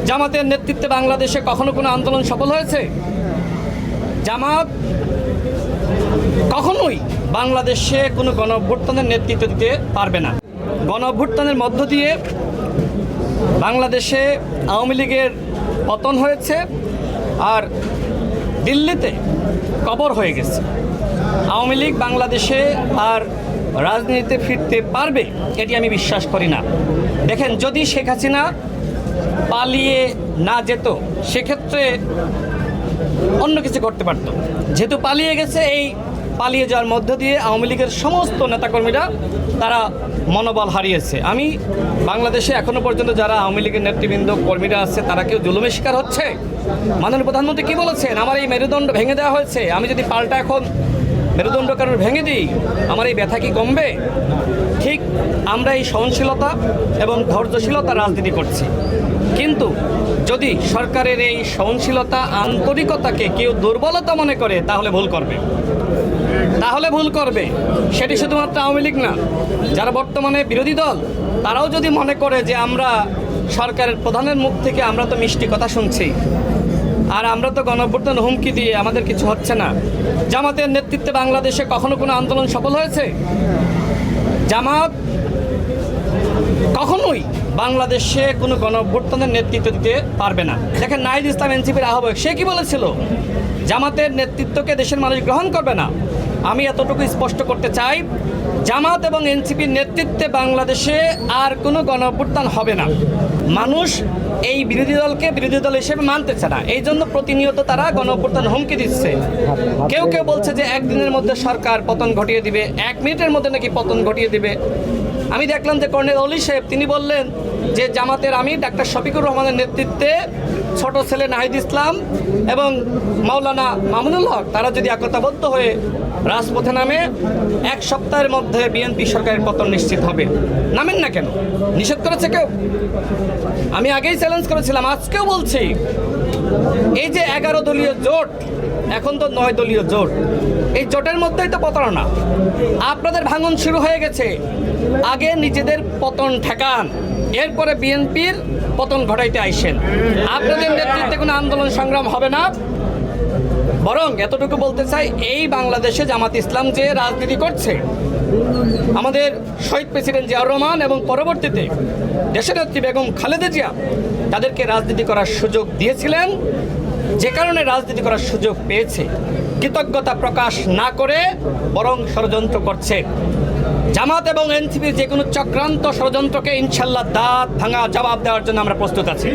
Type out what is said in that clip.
জামাতের নেতৃত্বে বাংলাদেশে কখনো কোনো আন্দোলন সফল হয়েছে? জামাত কখনোই বাংলাদেশে কোনো গণঅভ্যুত্থানের নেতৃত্ব দিতে পারবে না। গণঅভ্যুত্থানের মধ্য দিয়ে বাংলাদেশে আওয়ামী লীগের পতন হয়েছে, আর দিল্লিতে কবর হয়ে গেছে। আওয়ামী লীগ বাংলাদেশে আর রাজনীতিতে ফিরতে পারবে এটি আমি বিশ্বাস করি না। দেখেন, যদি শেখ হাসিনা পালিয়ে না যেত সেক্ষেত্রে অন্য কিছু করতে পারত। যেহেতু পালিয়ে গেছে, এই পালিয়ে যাওয়ার মধ্য দিয়ে আওয়ামী লীগের সমস্ত নেতাকর্মীরা তারা মনোবল হারিয়েছে। আমি বাংলাদেশে এখনো পর্যন্ত যারা আওয়ামী লীগের নেতৃবৃন্দ কর্মীরা আছে তারা কেউ জুলুমের শিকার হচ্ছে? মাননীয় প্রধানমন্ত্রী কি বলেছেন? আমার এই মেরুদণ্ড ভেঙে দেওয়া হয়েছে, আমি যদি পাল্টা এখন মেরুদণ্ড কারণ ভেঙে দিই আমার এই ব্যথা কি কমবে? ঠিক আমরা এই সহনশীলতা এবং ধৈর্যশীলতা রাজনীতি করছি, কিন্তু যদি সরকারের এই সহনশীলতা আন্তরিকতাকে কেউ দুর্বলতা মনে করে তাহলে ভুল করবে। সেটি শুধুমাত্র আওয়ামী লীগ না, যারা বর্তমানে বিরোধী দল তারাও যদি মনে করে যে আমরা সরকারের প্রধানের মুখ থেকে আমরা তো মিষ্টি কথা শুনছি আর আমরা তো গণঅভ্যুত্থান হুমকি দিয়ে আমাদের কিছু হচ্ছে না। জামাতের নেতৃত্বে বাংলাদেশে কখনো কোনো আন্দোলন সফল হয়েছে? জামাত কখনোই বাংলাদেশে কোনো গণঅভ্যুত্থানের নেতৃত্ব দিতে পারবে না। দেখেন, নাহিদ ইসলাম এনসিপির আহ্বায়ক, সে কি বলেছিল? জামাতের নেতৃত্বকে দেশের মানুষ গ্রহণ করবে না। আমি এতটুকু স্পষ্ট করতে চাই, জামাত এবং এনসিপির নেতৃত্বে বাংলাদেশে আর কোনো গণঅভ্যুত্থান হবে না। মানুষ এই বিরোধী দলকে বিরোধী দল হিসেবে মানতেছে না, এই জন্য প্রতিনিয়ত তারা গণঅভ্যুত্থান হুমকি দিচ্ছে। কেউ বলছে যে একদিনের মধ্যে সরকার পতন ঘটিয়ে দিবে, 1 মিনিটের মধ্যে নাকি পতন ঘটিয়ে দিবে। আমি দেখলাম যে কর্নেল অলি সাহেব তিনি বললেন যে জামাতের আমি ডাক্তার শফিকুর রহমানের নেতৃত্বে ছোট ছেলে নাহিদ ইসলাম এবং মাওলানা মামুনুল হক তারা যদি একতাবদ্ধ হয়ে রাজপথে নামে 1 সপ্তাহের মধ্যে বিএনপি সরকারের পতন নিশ্চিত হবে। নামেন না কেন? নিষেধ করেছে কেউ? আমি আগেই চ্যালেঞ্জ করেছিলাম, আজকেও বলছি, এই যে 11 দলীয় জোট, এখন তো 9 দলীয় জোট, এই জোটের মধ্যেই তো প্রতারণা। আপনাদের ভাঙন শুরু হয়ে গেছে। আগে নিজেদের পতন ঠেকান, এরপরে বিএনপির পতন ঘটাইতে আইসেন। আপনাদের নেতৃত্বে কোনো আন্দোলন সংগ্রাম হবে না। বরং এতটুকু বলতে চাই, এই বাংলাদেশে জামাত ইসলাম যে রাজনীতি করছে, আমাদের শহীদ প্রেসিডেন্ট জিয়াউর রহমান এবং পরবর্তীতে দেশনেত্রী বেগম খালেদা জিয়া তাদেরকে রাজনীতি করার সুযোগ দিয়েছিলেন, যে কারণে রাজনীতি করার সুযোগ পেয়েছে। কৃতজ্ঞতা প্রকাশ না করে বরং ষড়যন্ত্র করছে। জামাত এবং এনসিপির যে কোনো চক্রান্ত ষড়যন্ত্রকে ইনশাল্লাহ দাঁত ভাঙা জবাব দেওয়ার জন্য আমরা প্রস্তুত আছি।